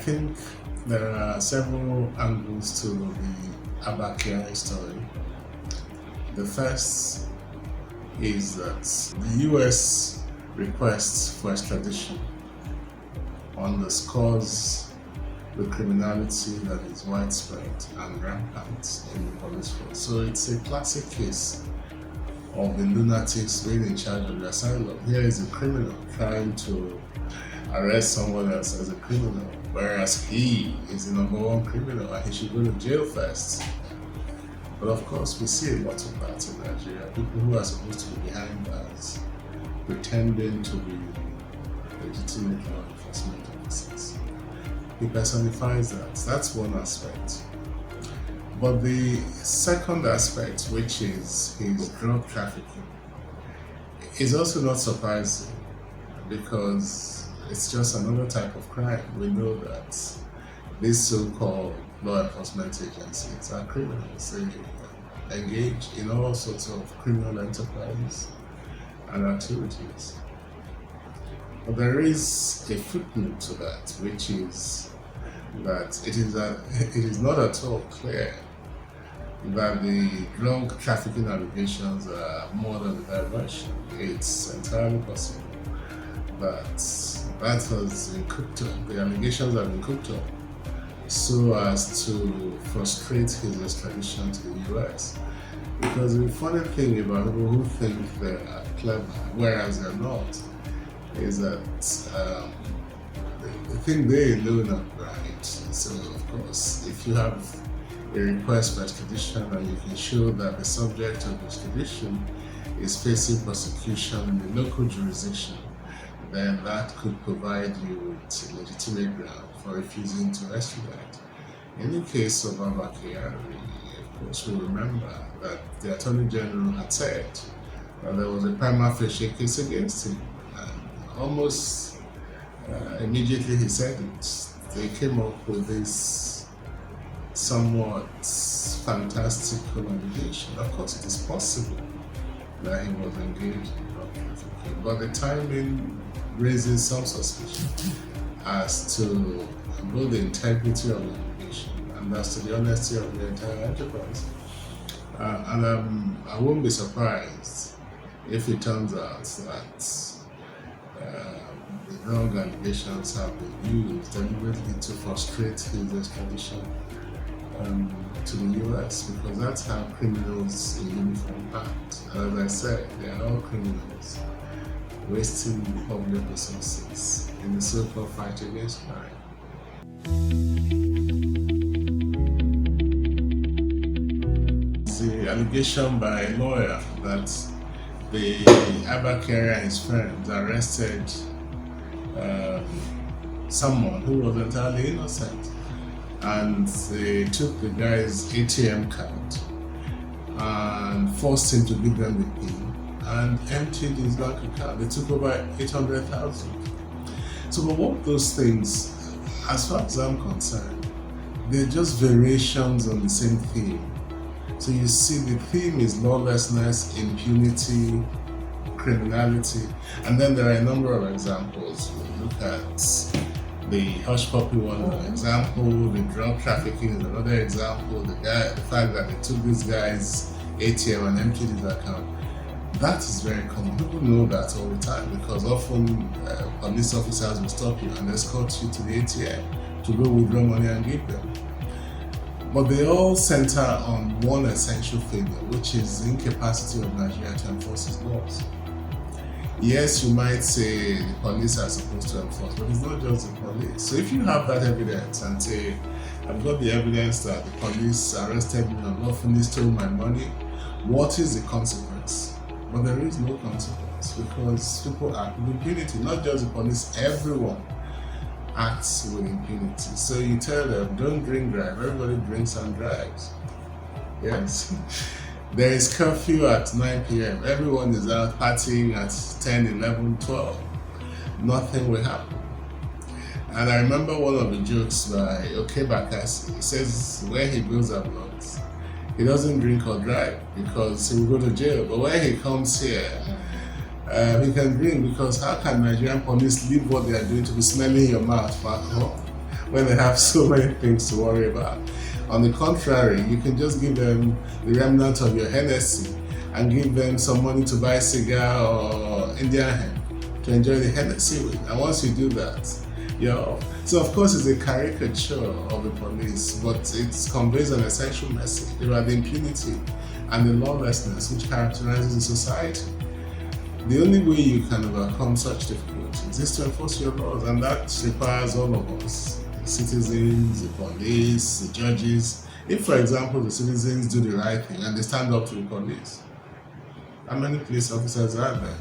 think there are several angles to the Abbah Kyari story. The first is that the US request for extradition underscores the criminality that is widespread and rampant in the police force. So it's a classic case of the lunatics being in charge of the asylum. Here is a criminal trying to arrest someone else as a criminal, whereas he is the number one criminal and he should go to jail first. But of course, we see a lot of that in Nigeria. People who are supposed to be behind bars pretending to be legitimate law enforcement officers. He personifies that. That's one aspect. But the second aspect, which is his drug trafficking, is also not surprising because it's just another type of crime. We know that these so-called law enforcement agencies are criminals. They engage in all sorts of criminal enterprises and activities. But there is a footnote to that, which is that it is not at all clear that the drug trafficking allegations are more than a diversion. It's entirely possible that has been cooked up, the allegations have been cooked up so as to frustrate his extradition to the US. Because the funny thing about people who think they are clever, whereas they're not, is that they think they alone are right. So of course, if you have a request for extradition and you can show that the subject of extradition is facing prosecution in the local jurisdiction, then that could provide you with legitimate ground for refusing to extradite. In the case of Abbah Kyari, of course, we remember that the Attorney General had said that there was a prima facie case against him. And almost immediately he said it. They came up with this somewhat fantastical allegation. Of course, it is possible that he was engaged in drug trafficking, but the timing raises some suspicion as to both the integrity of the allegation and as to the honesty of the entire enterprise. And I won't be surprised if it turns out that the drug allegations have been used deliberately to frustrate his extradition to the US, because that's how criminals in uniform act. As I said, they are all criminals wasting public resources in the so-called fight against crime. The allegation by a lawyer that the Abbah Kyari and his friends arrested someone who was entirely innocent, and they took the guy's ATM card and forced him to give them the PIN and emptied his bank account. They took over 800,000. So for both those things, as far as I'm concerned, they're just variations on the same theme. So you see, the theme is lawlessness, impunity, criminality, and then there are a number of examples. We look at the hush puppy one example, the drug trafficking is another example, the fact that they took this guy's ATM and emptied his account. That is very common. People know that all the time because often police officers will stop you and escort you to the ATM to go withdraw money and give them. But they all center on one essential failure, which is the incapacity of Nigeria to enforce its laws. Yes, you might say the police are supposed to enforce, but it's not just the police. So if you have that evidence and say, I've got the evidence that the police arrested me and unlawfully stole my money, what is the consequence? But there is no consequence because people act with impunity, not just the police, everyone acts with impunity. So you tell them, don't drink, drive. Everybody drinks and drives. Yes. There is curfew at 9 p.m. Everyone is out partying at 10, 11, 12. Nothing will happen. And I remember one of the jokes by Abbah Kyari. He says when he goes abroad, he doesn't drink or drive because he will go to jail. But when he comes here, he can drink because how can Nigerian police leave what they are doing to be smelling your mouth back home? when they have so many things to worry about. On the contrary, you can just give them the remnant of your Hennessy and give them some money to buy cigar or Indian hemp to enjoy the Hennessy with. And once you do that, you're off. So of course it's a caricature of the police, but it conveys an essential message about the impunity and the lawlessness which characterizes the society. The only way you can overcome such difficulties is to enforce your laws, and that requires all of us, the citizens, the police, the judges. If, for example, the citizens do the right thing and they stand up to the police, how many police officers are there?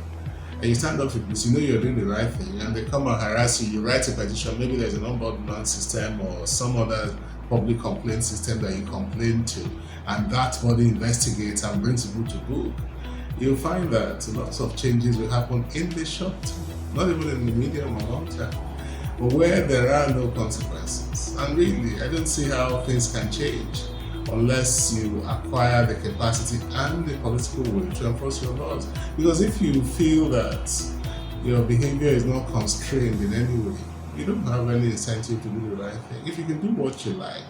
And you stand up to the police, you know you're doing the right thing, and they come and harass you, you write a petition, maybe there's an ombudsman system or some other public complaint system that you complain to, and that body investigates and brings people to book. You'll find that lots of changes will happen in the short term, not even in the medium or long term, but where there are no consequences. And really, I don't see how things can change unless you acquire the capacity and the political will to enforce your laws. Because if you feel that your behavior is not constrained in any way, you don't have any incentive to do the right thing. If you can do what you like,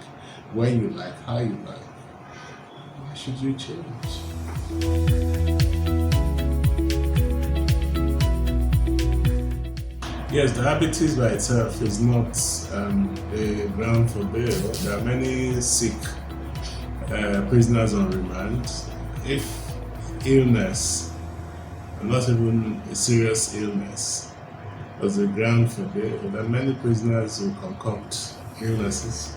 when you like, how you like, why should you change? Yes, diabetes by itself is not a ground for bail. There are many sick prisoners on remand. If illness, not even a serious illness, was a ground for bail, there are many prisoners who concoct illnesses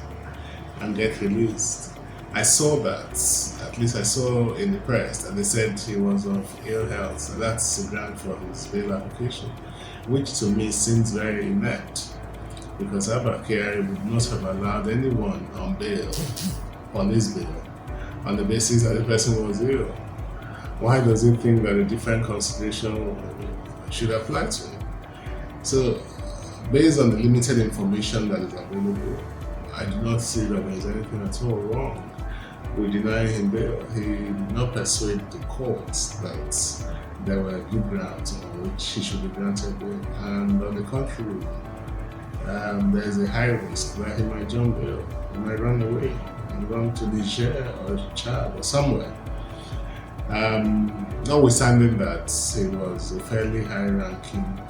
and get released. I saw that, at least I saw in the press, that they said he was of ill health, so that's the ground for his bail application, which to me seems very inept, because Abbah Kyari would not have allowed anyone on bail, on his bail, on the basis that the person was ill. Why does he think that a different consideration should apply to him? So, based on the limited information that is available, I do not see that there is anything at all wrong with denying him bail. He did not persuade the courts that there were good grounds on which he should be granted bail. And on the contrary, there is a high risk that he might jump bail, he might run away and run to Niger or Chad or somewhere. Notwithstanding that he was a fairly high-ranking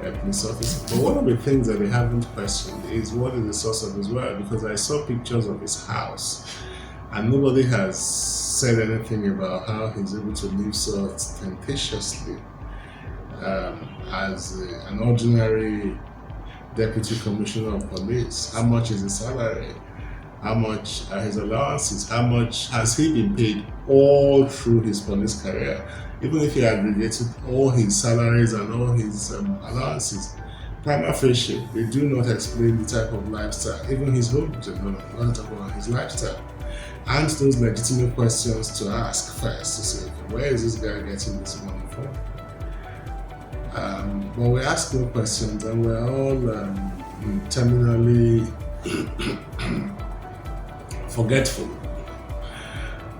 police officer. But one of the things that they haven't questioned is what is the source of his wealth, because I saw pictures of his house and nobody has said anything about how he's able to live so ostentatiously as an ordinary deputy commissioner of police. How much is his salary? How much are his allowances? How much has he been paid all through his police career? Even if he aggregated all his salaries and all his allowances, prima facie, they do not explain the type of lifestyle, even his home, not about his lifestyle. And those legitimate questions to ask first, to say, okay, where is this guy getting this money from? But we ask no questions, and we're all terminally forgetful.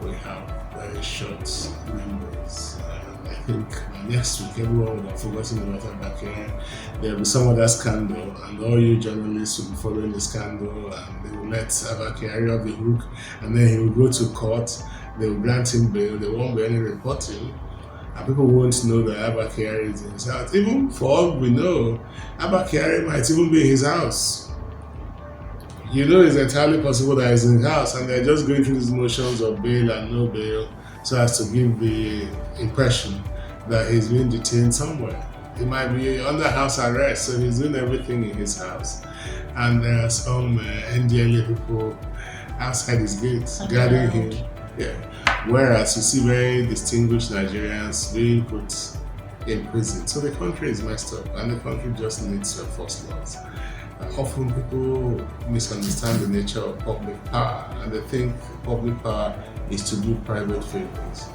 We have very short memories. I think next week everyone will have forgotten about Abbah Kyari. There will be some other scandal, and all you journalists will be following the scandal, and they will let Abbah Kyari off the hook, and then he will go to court. They will grant him bail. There won't be any reporting, and people won't know that Abbah Kyari is in his house. Even for all we know, Abbah Kyari might even be in his house. You know, it's entirely possible that he's in his house, and they're just going through these motions of bail and no bail, so as to give the impression that he's being detained somewhere. He might be under house arrest, so he's doing everything in his house. And there are some NDLA people outside his gates guarding him. Yeah. Whereas you see very distinguished Nigerians being put in prison. So the country is messed up, and the country just needs to enforce laws. Often people misunderstand the nature of public power, and they think public power is to do private favors.